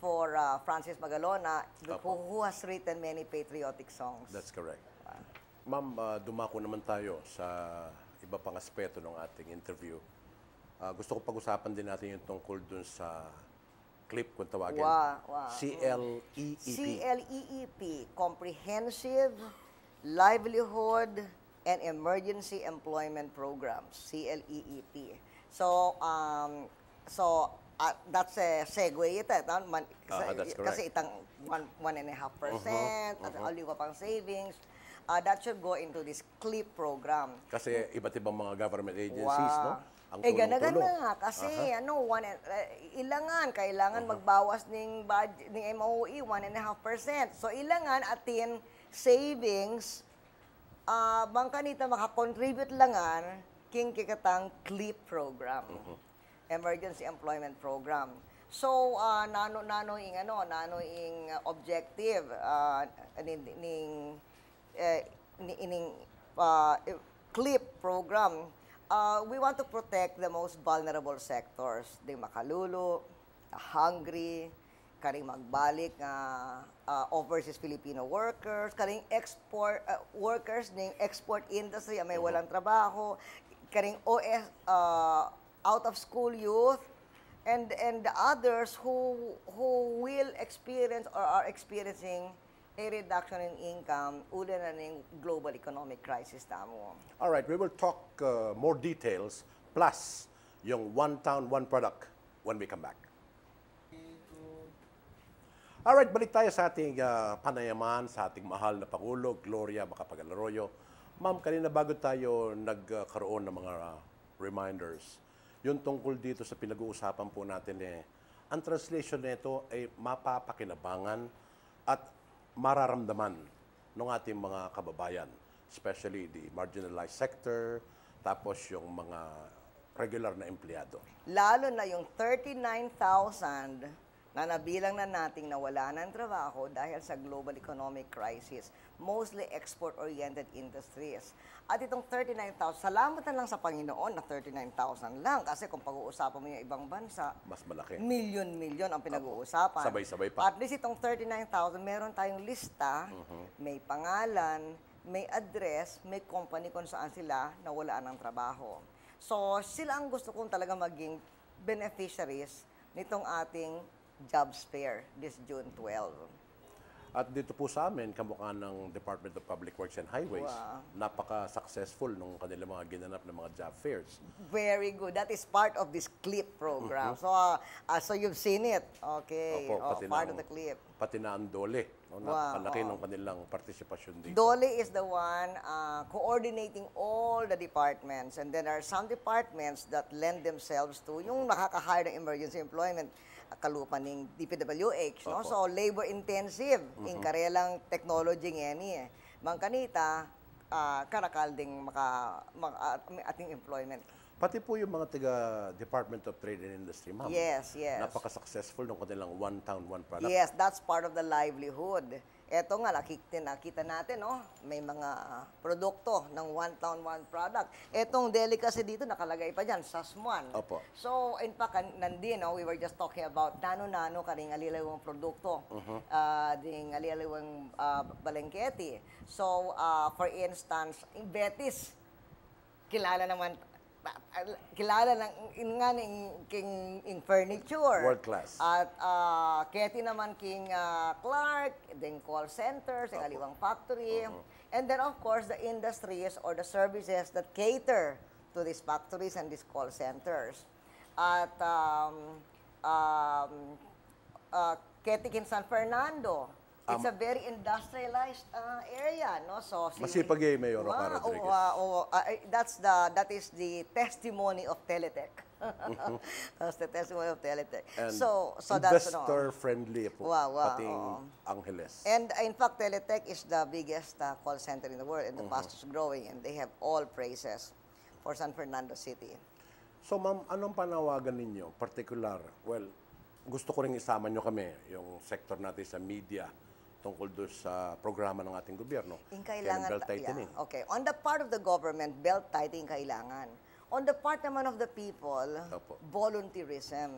for Francis Magalona, who has written many patriotic songs. That's correct. Ma'am, dumako naman tayo sa iba pang aspeto ng ating interview. Gusto ko pag-usapan din natin yung tungkol dun sa CLEEP, kung tawagin. CLEEP. CLEEP, Comprehensive Livelihood and Emergency Employment Programs, CLEEP. So, that's a segue ito. That's correct. Kasi itang 1.5%, at aliwa pang savings. That should go into this CLEEP program. Kasi iba't ibang mga government agencies, no? Ang tulong-tulong. Kasi kailangan magbawas ng budget ng MOE 1.5%. So ilangan atin savings bangkanita makakontribute langan king kikatang CLEEP program. Emergency Employment Program. So nano ing objective ning CLEEP program. We want to protect the most vulnerable sectors, the makalulu, the hungry, karing magbalik overseas Filipino workers, karing export workers ng export industry may walang trabaho, karing out of school youth, and the others who will experience or are experiencing a reduction in income uli na ng global economic crisis tamo. All right, we will talk more details plus yung one town, one product when we come back. All right, balik tayo sa ating panayaman, sa ating mahal na Pangulo, Gloria Macapagal-Arroyo. Ma'am, kanina bago tayo nagkaroon ng mga reminders, yung tungkol dito sa pinag-uusapan po natin ang translation nito ay mapapakinabangan at mararamdaman ng ating mga kababayan, especially the marginalized sector, tapos yung mga regular na empleyado. Lalo na yung 39,000 na nabilang na nating nawala ng trabaho dahil sa global economic crisis, mostly export-oriented industries. At itong 39,000, salamat na lang sa Panginoon na 39,000 lang. Kasi kung pag-uusapan mo yung ibang bansa, mas malaki. Milyon-milyon ang pinag-uusapan. Sabay-sabay pa. At least itong 39,000, meron tayong lista, may pangalan, may address, may company kung saan sila nawalaan ng trabaho. So, sila ang gusto kong talaga maging beneficiaries nitong ating jobs fair this June 12. At dito po sa amin, kamukha ng Department of Public Works and Highways, napaka-successful nung kanilang mga ginanap ng mga job fairs. Very good. That is part of this CLEEP program. So you've seen it. Okay. Opo, part of the CLEEP. Pati na ang DOLE. Napalaki ng kanilang partisipasyon dito. DOLE is the one coordinating all the departments. And then there are some departments that lend themselves to yung nakaka-hire ng emergency employment kalupan ng DPWH, no? So labor intensive in karelang technology ngeni mangkanita karakal ding ating employment. Pati po yung mga taga Department of Trade and Industry, ma'am. Yes. Napaka-successful ng kanilang one town, one product. Yes, that's part of the livelihood. Eto nga, nakita natin, no? May mga produkto ng one town, one product. Etong delicacy dito, nakalagay pa dyan, Sasmuan. Opo. So, in fact, nandun, no? We were just talking about nano-nano karing alilawang produkto. Ding alilawang balengketi. So, for instance, in Betis, kilala ng king furniture. World class. At keti naman king Clark, then call centers, ang aliwang factory. And then of course the industries or the services that cater to these factories and these call centers. At keti king San Fernando. It's a very industrialized area, no? So masipag yung Mayor Ocar Rodriguez. That is the testimony of Teletech. That's the testimony of Teletech. And so that's investor-friendly po, pating Angeles. And in fact, Teletech is the biggest call center in the world and the fastest growing, and they have all praises for San Fernando City. So ma'am, anong panawagan ninyo? Particular, well, gusto ko rin isama nyo kami, yung sector natin sa media, tungkol doon sa programa ng ating gobyerno. Kailangan, belt tightening. Yeah, okay. On the part of the government, belt tightening kailangan. On the part naman of the people, volunteerism.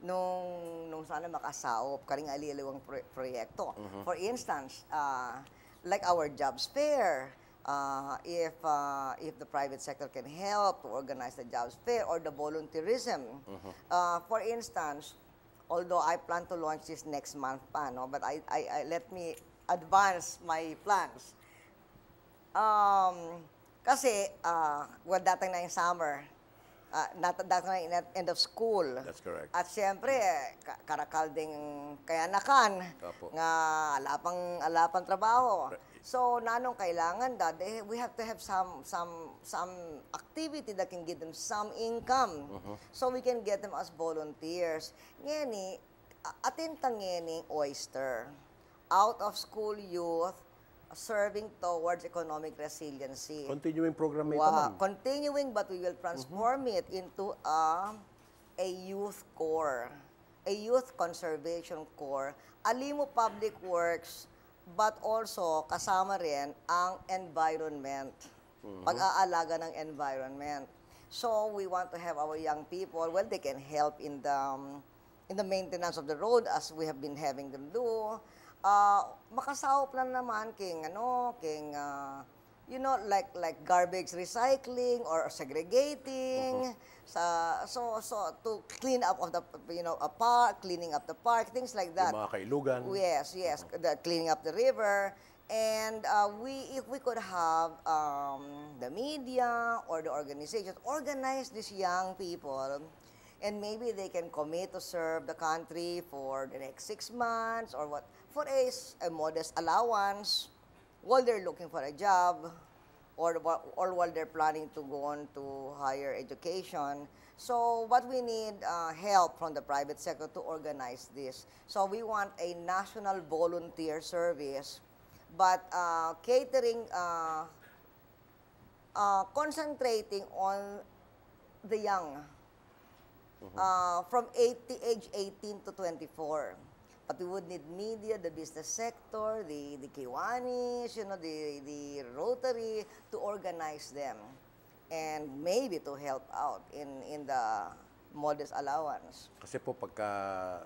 nung sana makasaop karing aliliwang proyekto. For instance, like our jobs fair, if the private sector can help to organize the jobs fair or the volunteerism. For instance, although I plan to launch this next month pa, no, but I let me advance my plans. Kasi, dating na yung summer, dating na yung end of school. That's correct. At siyempre, karakal ding kayanakan, Opo. nga alapang trabaho. So, nanong kailangan we have to have some activity that can give them some income. So, we can get them as volunteers. Ngeni, atintang ngeni oyster. Out of school youth, serving towards economic resiliency. Continuing program ito, ma'am. Continuing, but we will transform it into a youth corps, a youth conservation corps, alimo public works, but also kasama rin ang environment, pag-aalaga ng environment. So we want to have our young people, well, they can help in the maintenance of the road as we have been having them do. Makasawop lang naman king like garbage recycling or segregating, so to clean up of the a park, cleaning up the park, things like that. Yung mga kailugan. Yes, the cleaning up the river. And if we could have the media or the organizations organize these young people, and maybe they can commit to serve the country for the next 6 months or what, for a modest allowance while they're looking for a job or while they're planning to go on to higher education. So what we need help from the private sector to organize this. So we want a national volunteer service, but catering, concentrating on the young. From age 18 to 24. But we would need media, the business sector, the Kiwanis, the Rotary, to organize them. And maybe to help out in the modest allowance. Kasi po pagka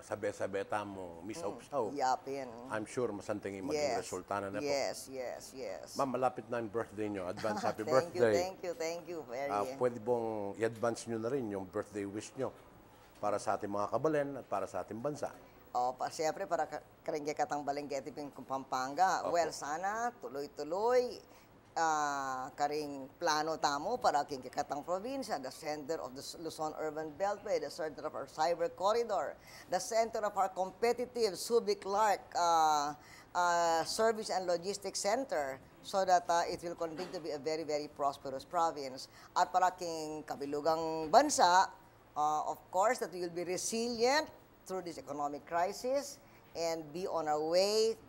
sabi-sabeta mo, misaw-saw, Yapin. I'm sure masanting yung maging resulta na po. Yes. Ma'am, malapit na yung birthday nyo. Advance happy Thank birthday. Thank you. Very. Pwede bong i-advance nyo na rin yung birthday wish nyo para sa ating mga kabalen at para sa ating bansa. Siyempre, para karingge katang balenggeti ping Pampanga. Opo. Well, sana tuloy-tuloy karing plano tamo para king katang probinsya, the center of the Luzon Urban Beltway, the center of our cyber corridor, the center of our competitive Subic-Clark Service and Logistics Center, so that it will continue to be a very, very prosperous province. At para king kabilugang bansa, of course, that we will be resilient through this economic crisis and be on our way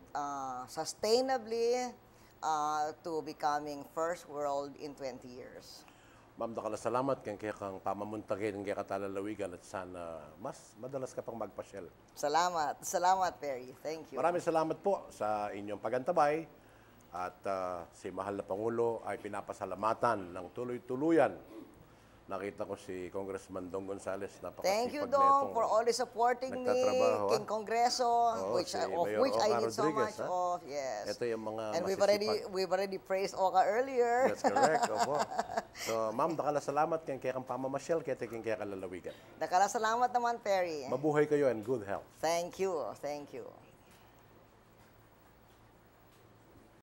sustainably to becoming first world in 20 years. Ma'am, dakala salamat kaya kang pamamuntagin kaya katalalawigan at sana mas madalas ka pang magpasyal. Salamat, Perry. Thank you. Maraming salamat po sa inyong pagantabay at si Mahal na Pangulo ay pinapasalamatan ng tuloy-tuluyan. Nakita ko si Congressman Dong Gonzales, napakasipag Thank you, na Dong, itong for always supporting me nagtatrabaho, in Kongreso, si Mayor which I Oka need so Rodriguez, much of. Yes. Ito yung mga And masisipag. we've already praised Oka earlier. That's correct, opo. So, ma'am, dakala salamat kaya kang pamamasyal, kaya kaya kalalawigan. Salamat naman, Perry. Mabuhay kayo and good health. Thank you.